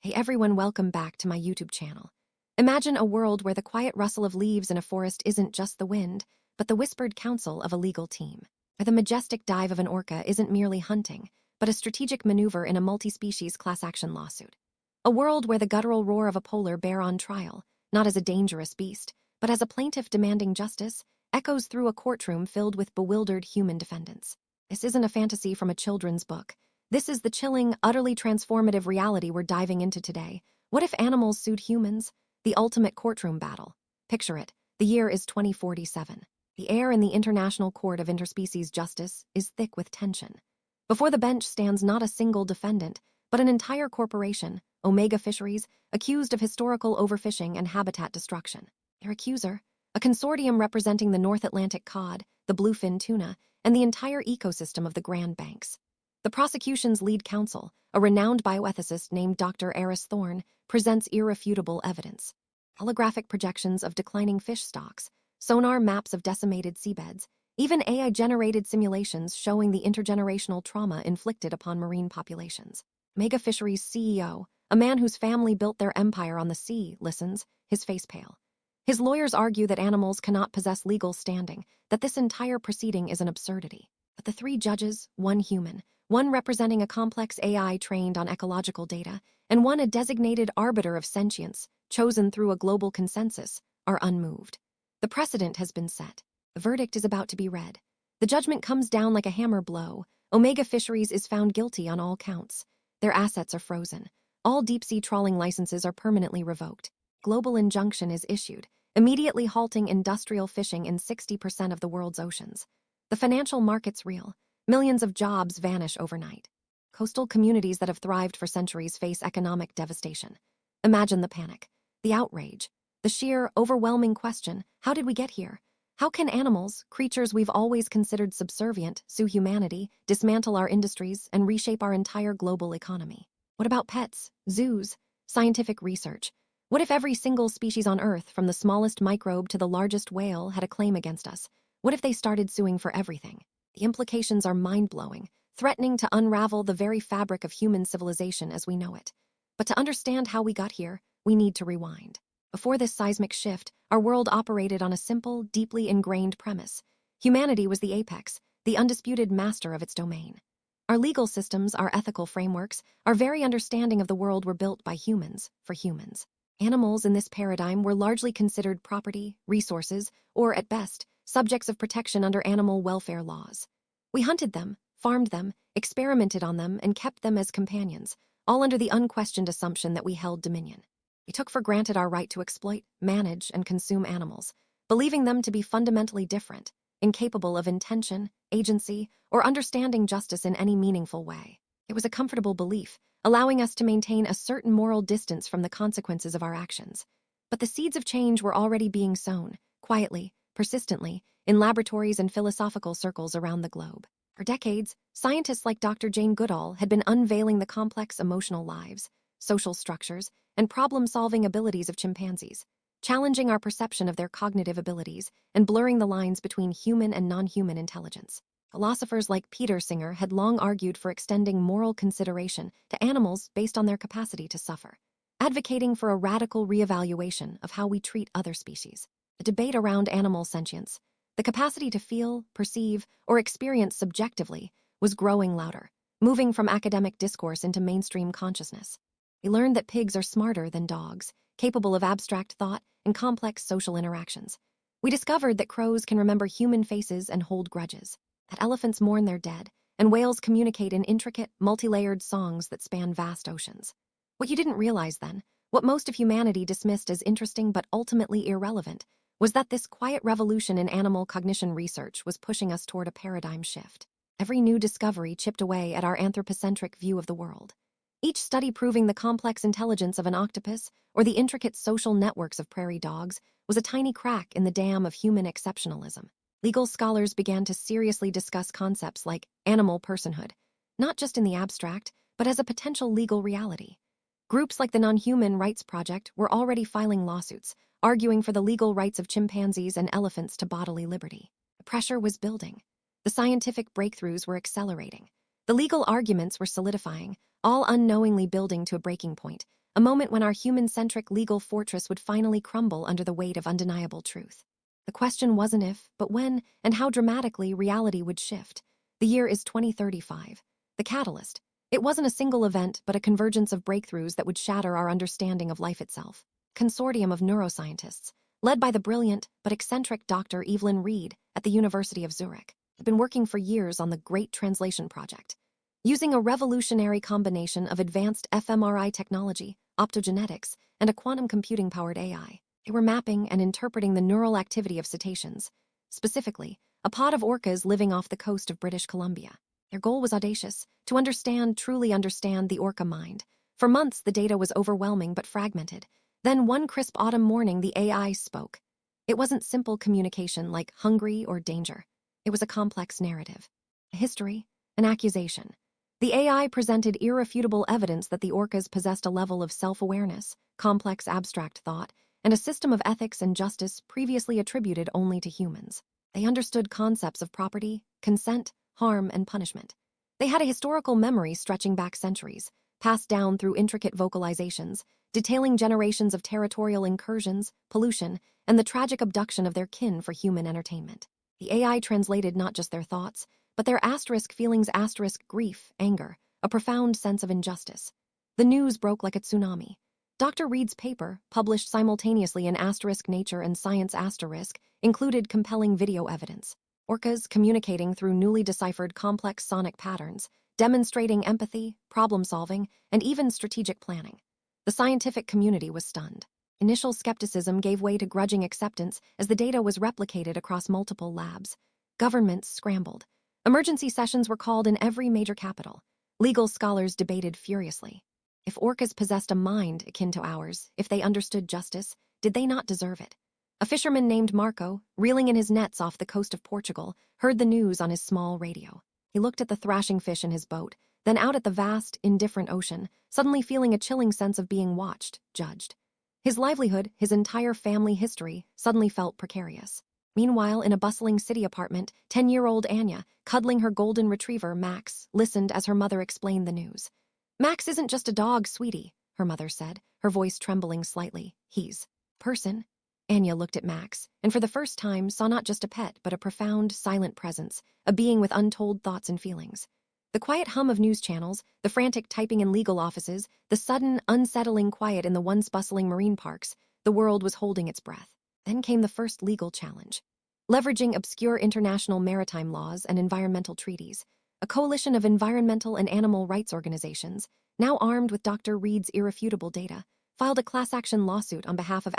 Hey everyone, welcome back to my YouTube channel. Imagine a world where the quiet rustle of leaves in a forest isn't just the wind, but the whispered counsel of a legal team. Where the majestic dive of an orca isn't merely hunting, but a strategic maneuver in a multi-species class action lawsuit. A world where the guttural roar of a polar bear on trial, not as a dangerous beast, but as a plaintiff demanding justice, echoes through a courtroom filled with bewildered human defendants. This isn't a fantasy from a children's book. This is the chilling, utterly transformative reality we're diving into today. What if animals sued humans? The ultimate courtroom battle. Picture it. The year is 2047. The air in the International Court of Interspecies Justice is thick with tension. Before the bench stands not a single defendant, but an entire corporation, Omega Fisheries, accused of historical overfishing and habitat destruction. Their accuser, a consortium representing the North Atlantic cod, the bluefin tuna, and the entire ecosystem of the Grand Banks. The prosecution's lead counsel, a renowned bioethicist named Dr. Eris Thorne, presents irrefutable evidence. Holographic projections of declining fish stocks, sonar maps of decimated seabeds, even AI-generated simulations showing the intergenerational trauma inflicted upon marine populations. Mega Fisheries CEO, a man whose family built their empire on the sea, listens, his face pale. His lawyers argue that animals cannot possess legal standing, that this entire proceeding is an absurdity. But the three judges, one human, one representing a complex AI trained on ecological data, and one a designated arbiter of sentience, chosen through a global consensus, are unmoved. The precedent has been set. The verdict is about to be read. The judgment comes down like a hammer blow. Omega Fisheries is found guilty on all counts. Their assets are frozen. All deep-sea trawling licenses are permanently revoked. Global injunction is issued, immediately halting industrial fishing in 60% of the world's oceans. The financial markets reel. Millions of jobs vanish overnight. Coastal communities that have thrived for centuries face economic devastation. Imagine the panic, the outrage, the sheer, overwhelming question, how did we get here? How can animals, creatures we've always considered subservient, sue humanity, dismantle our industries, and reshape our entire global economy? What about pets, zoos, scientific research? What if every single species on Earth, from the smallest microbe to the largest whale, had a claim against us? What if they started suing for everything? The implications are mind-blowing, threatening to unravel the very fabric of human civilization as we know it. But to understand how we got here, we need to rewind. Before this seismic shift, our world operated on a simple, deeply ingrained premise. Humanity was the apex, the undisputed master of its domain. Our legal systems, our ethical frameworks, our very understanding of the world were built by humans, for humans. Animals in this paradigm were largely considered property, resources, or, at best, subjects of protection under animal welfare laws. We hunted them, farmed them, experimented on them, and kept them as companions, all under the unquestioned assumption that we held dominion. We took for granted our right to exploit, manage, and consume animals, believing them to be fundamentally different, incapable of intention, agency, or understanding justice in any meaningful way. It was a comfortable belief, allowing us to maintain a certain moral distance from the consequences of our actions. But the seeds of change were already being sown, quietly, persistently, in laboratories and philosophical circles around the globe. For decades, scientists like Dr. Jane Goodall had been unveiling the complex emotional lives, social structures, and problem-solving abilities of chimpanzees, challenging our perception of their cognitive abilities and blurring the lines between human and non-human intelligence. Philosophers like Peter Singer had long argued for extending moral consideration to animals based on their capacity to suffer, advocating for a radical reevaluation of how we treat other species. The debate around animal sentience, the capacity to feel, perceive, or experience subjectively, was growing louder, moving from academic discourse into mainstream consciousness. We learned that pigs are smarter than dogs, capable of abstract thought and complex social interactions. We discovered that crows can remember human faces and hold grudges, that elephants mourn their dead, and whales communicate in intricate, multi-layered songs that span vast oceans. What you didn't realize then, what most of humanity dismissed as interesting but ultimately irrelevant, was that this quiet revolution in animal cognition research was pushing us toward a paradigm shift. Every new discovery chipped away at our anthropocentric view of the world. Each study proving the complex intelligence of an octopus or the intricate social networks of prairie dogs was a tiny crack in the dam of human exceptionalism. Legal scholars began to seriously discuss concepts like animal personhood, not just in the abstract, but as a potential legal reality. Groups like the Non-Human Rights Project were already filing lawsuits, arguing for the legal rights of chimpanzees and elephants to bodily liberty. The pressure was building. The scientific breakthroughs were accelerating. The legal arguments were solidifying, all unknowingly building to a breaking point, a moment when our human-centric legal fortress would finally crumble under the weight of undeniable truth. The question wasn't if, but when and how dramatically reality would shift. The year is 2035. The catalyst. It wasn't a single event, but a convergence of breakthroughs that would shatter our understanding of life itself. Consortium of neuroscientists, led by the brilliant but eccentric Dr. Evelyn Reed at the University of Zurich, had been working for years on the Great Translation Project. Using a revolutionary combination of advanced fMRI technology, optogenetics, and a quantum computing-powered AI, they were mapping and interpreting the neural activity of cetaceans, specifically, a pod of orcas living off the coast of British Columbia. Their goal was audacious, to truly understand the orca mind. For months, the data was overwhelming but fragmented. Then one crisp autumn morning, the AI spoke. It wasn't simple communication like hungry or danger. It was a complex narrative. A history, an accusation. The AI presented irrefutable evidence that the orcas possessed a level of self-awareness, complex abstract thought, and a system of ethics and justice previously attributed only to humans. They understood concepts of property, consent, harm, and punishment. They had a historical memory stretching back centuries, passed down through intricate vocalizations, detailing generations of territorial incursions, pollution, and the tragic abduction of their kin for human entertainment. The AI translated not just their thoughts, but their asterisk feelings, asterisk grief, anger, a profound sense of injustice. The news broke like a tsunami. Dr. Reed's paper, published simultaneously in asterisk Nature and Science asterisk, included compelling video evidence. Orcas communicating through newly deciphered complex sonic patterns, demonstrating empathy, problem-solving, and even strategic planning. The scientific community was stunned. Initial skepticism gave way to grudging acceptance as the data was replicated across multiple labs. Governments scrambled. Emergency sessions were called in every major capital. Legal scholars debated furiously. If orcas possessed a mind akin to ours, if they understood justice, did they not deserve it? A fisherman named Marco, reeling in his nets off the coast of Portugal, heard the news on his small radio. He looked at the thrashing fish in his boat, then out at the vast, indifferent ocean, suddenly feeling a chilling sense of being watched, judged. His livelihood, his entire family history, suddenly felt precarious. Meanwhile, in a bustling city apartment, 10-year-old Anya, cuddling her golden retriever, Max, listened as her mother explained the news. "Max isn't just a dog, sweetie," her mother said, her voice trembling slightly. "He's person." Anya looked at Max, and for the first time saw not just a pet, but a profound, silent presence, a being with untold thoughts and feelings. The quiet hum of news channels, the frantic typing in legal offices, the sudden, unsettling quiet in the once bustling marine parks, the world was holding its breath. Then came the first legal challenge. Leveraging obscure international maritime laws and environmental treaties, a coalition of environmental and animal rights organizations, now armed with Dr. Reed's irrefutable data, filed a class-action lawsuit on behalf of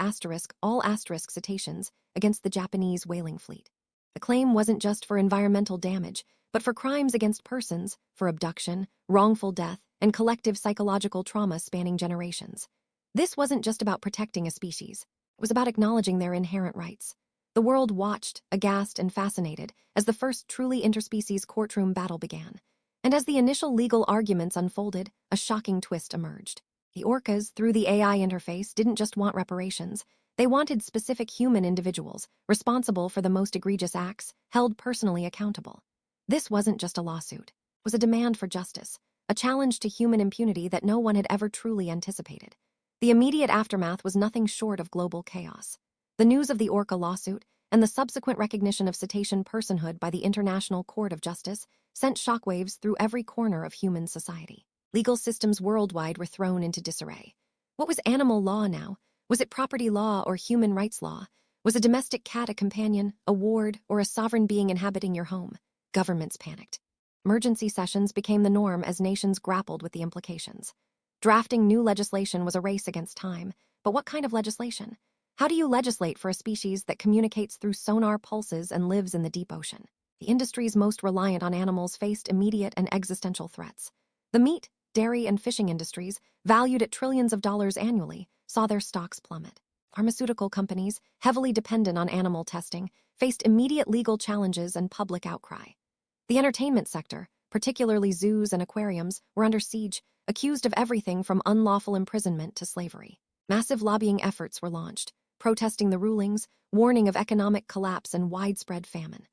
all asterisk cetaceans against the Japanese whaling fleet. The claim wasn't just for environmental damage, but for crimes against persons, for abduction, wrongful death, and collective psychological trauma spanning generations. This wasn't just about protecting a species. It was about acknowledging their inherent rights. The world watched, aghast and fascinated, as the first truly interspecies courtroom battle began. And as the initial legal arguments unfolded, a shocking twist emerged. The orcas, through the AI interface, didn't just want reparations. They wanted specific human individuals, responsible for the most egregious acts, held personally accountable. This wasn't just a lawsuit. It was a demand for justice, a challenge to human impunity that no one had ever truly anticipated. The immediate aftermath was nothing short of global chaos. The news of the orca lawsuit, and the subsequent recognition of cetacean personhood by the International Court of Justice, sent shockwaves through every corner of human society. Legal systems worldwide were thrown into disarray. What was animal law now? Was it property law or human rights law? Was a domestic cat a companion, a ward, or a sovereign being inhabiting your home? Governments panicked. Emergency sessions became the norm as nations grappled with the implications. Drafting new legislation was a race against time, but what kind of legislation? How do you legislate for a species that communicates through sonar pulses and lives in the deep ocean? The industries most reliant on animals faced immediate and existential threats. The meat, dairy, and fishing industries, valued at trillions of dollars annually, saw their stocks plummet. Pharmaceutical companies, heavily dependent on animal testing, faced immediate legal challenges and public outcry. The entertainment sector, particularly zoos and aquariums, were under siege, accused of everything from unlawful imprisonment to slavery. Massive lobbying efforts were launched, protesting the rulings, warning of economic collapse and widespread famine.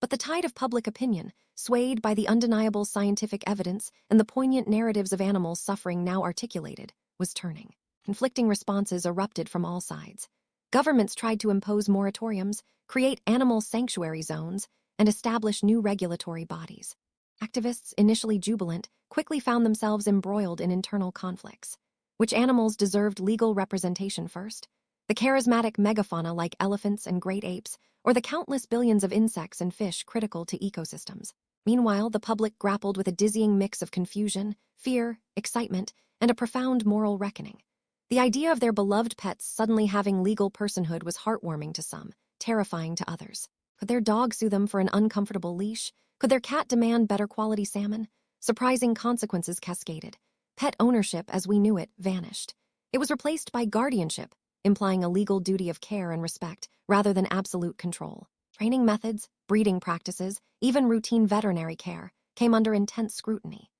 But the tide of public opinion, swayed by the undeniable scientific evidence and the poignant narratives of animals suffering now articulated, was turning. Conflicting responses erupted from all sides. Governments tried to impose moratoriums, create animal sanctuary zones, and establish new regulatory bodies. Activists, initially jubilant, quickly found themselves embroiled in internal conflicts. Which animals deserved legal representation first? The charismatic megafauna like elephants and great apes, or the countless billions of insects and fish critical to ecosystems? Meanwhile, the public grappled with a dizzying mix of confusion, fear, excitement, and a profound moral reckoning. The idea of their beloved pets suddenly having legal personhood was heartwarming to some, terrifying to others. Could their dog sue them for an uncomfortable leash? Could their cat demand better quality salmon? Surprising consequences cascaded. Pet ownership, as we knew it, vanished. It was replaced by guardianship, implying a legal duty of care and respect rather than absolute control. Training methods, breeding practices, even routine veterinary care came under intense scrutiny.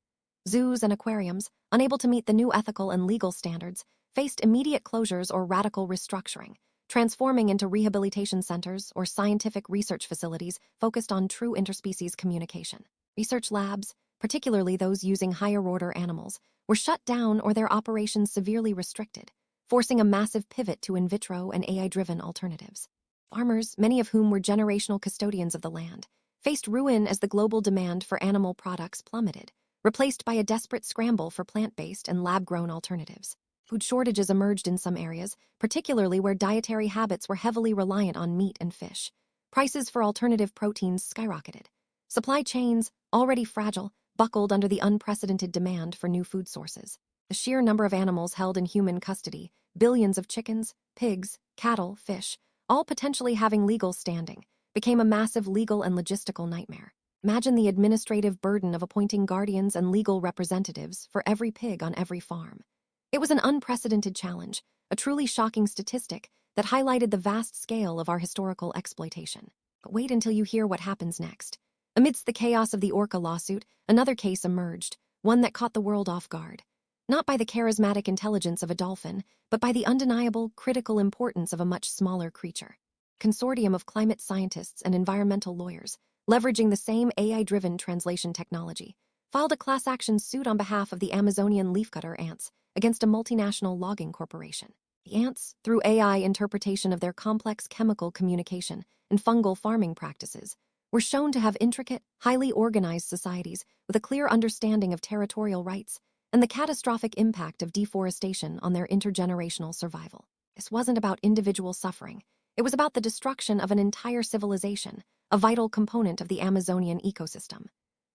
Zoos and aquariums, unable to meet the new ethical and legal standards, faced immediate closures or radical restructuring, transforming into rehabilitation centers or scientific research facilities focused on true interspecies communication. Research labs, particularly those using higher-order animals, were shut down or their operations severely restricted, forcing a massive pivot to in vitro and AI-driven alternatives. Farmers, many of whom were generational custodians of the land, faced ruin as the global demand for animal products plummeted, replaced by a desperate scramble for plant-based and lab-grown alternatives. Food shortages emerged in some areas, particularly where dietary habits were heavily reliant on meat and fish. Prices for alternative proteins skyrocketed. Supply chains, already fragile, buckled under the unprecedented demand for new food sources. The sheer number of animals held in human custody, billions of chickens, pigs, cattle, fish, all potentially having legal standing, became a massive legal and logistical nightmare. Imagine the administrative burden of appointing guardians and legal representatives for every pig on every farm. It was an unprecedented challenge, a truly shocking statistic that highlighted the vast scale of our historical exploitation. But wait until you hear what happens next. Amidst the chaos of the orca lawsuit, another case emerged, one that caught the world off guard. Not by the charismatic intelligence of a dolphin, but by the undeniable, critical importance of a much smaller creature. A consortium of climate scientists and environmental lawyers, leveraging the same AI-driven translation technology, filed a class action suit on behalf of the Amazonian leafcutter ants against a multinational logging corporation. The ants, through AI interpretation of their complex chemical communication and fungal farming practices, were shown to have intricate, highly organized societies with a clear understanding of territorial rights and the catastrophic impact of deforestation on their intergenerational survival. This wasn't about individual suffering. It was about the destruction of an entire civilization, a vital component of the Amazonian ecosystem.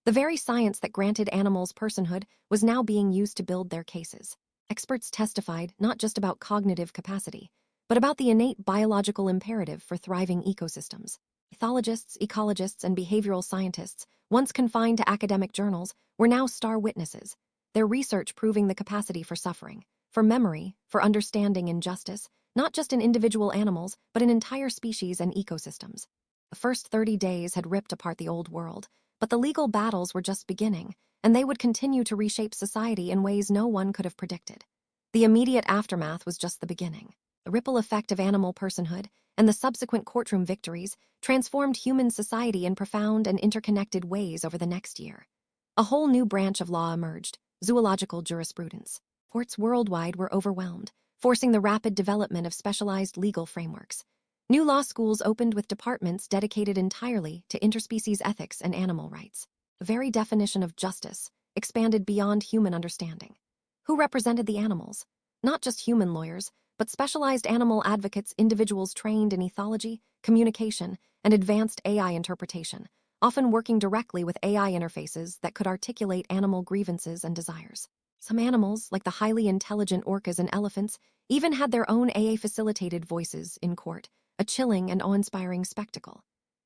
The very science that granted animals personhood was now being used to build their cases. Experts testified not just about cognitive capacity, but about the innate biological imperative for thriving ecosystems. Ethologists, ecologists, and behavioral scientists, once confined to academic journals, were now star witnesses, their research proving the capacity for suffering, for memory, for understanding injustice, not just in individual animals, but in entire species and ecosystems. The first 30 days had ripped apart the old world, but the legal battles were just beginning, and they would continue to reshape society in ways no one could have predicted. The immediate aftermath was just the beginning. The ripple effect of animal personhood and the subsequent courtroom victories transformed human society in profound and interconnected ways over the next year. A whole new branch of law emerged, zoological jurisprudence. Courts worldwide were overwhelmed, forcing the rapid development of specialized legal frameworks. New law schools opened with departments dedicated entirely to interspecies ethics and animal rights. The very definition of justice expanded beyond human understanding. Who represented the animals? Not just human lawyers, but specialized animal advocates, individuals trained in ethology, communication, and advanced AI interpretation, often working directly with AI interfaces that could articulate animal grievances and desires. Some animals, like the highly intelligent orcas and elephants, even had their own AI-facilitated voices in court, a chilling and awe-inspiring spectacle.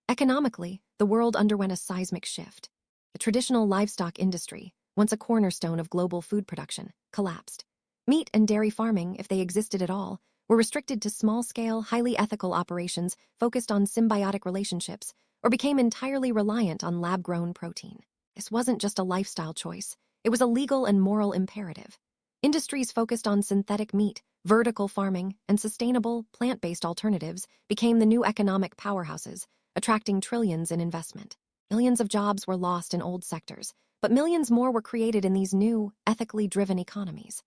Economically, the world underwent a seismic shift. The traditional livestock industry, once a cornerstone of global food production, collapsed. Meat and dairy farming, if they existed at all, were restricted to small-scale, highly ethical operations focused on symbiotic relationships, or became entirely reliant on lab-grown protein. This wasn't just a lifestyle choice, it was a legal and moral imperative. Industries focused on synthetic meat, vertical farming, and sustainable, plant-based alternatives became the new economic powerhouses, attracting trillions in investment. Millions of jobs were lost in old sectors, but millions more were created in these new, ethically driven economies.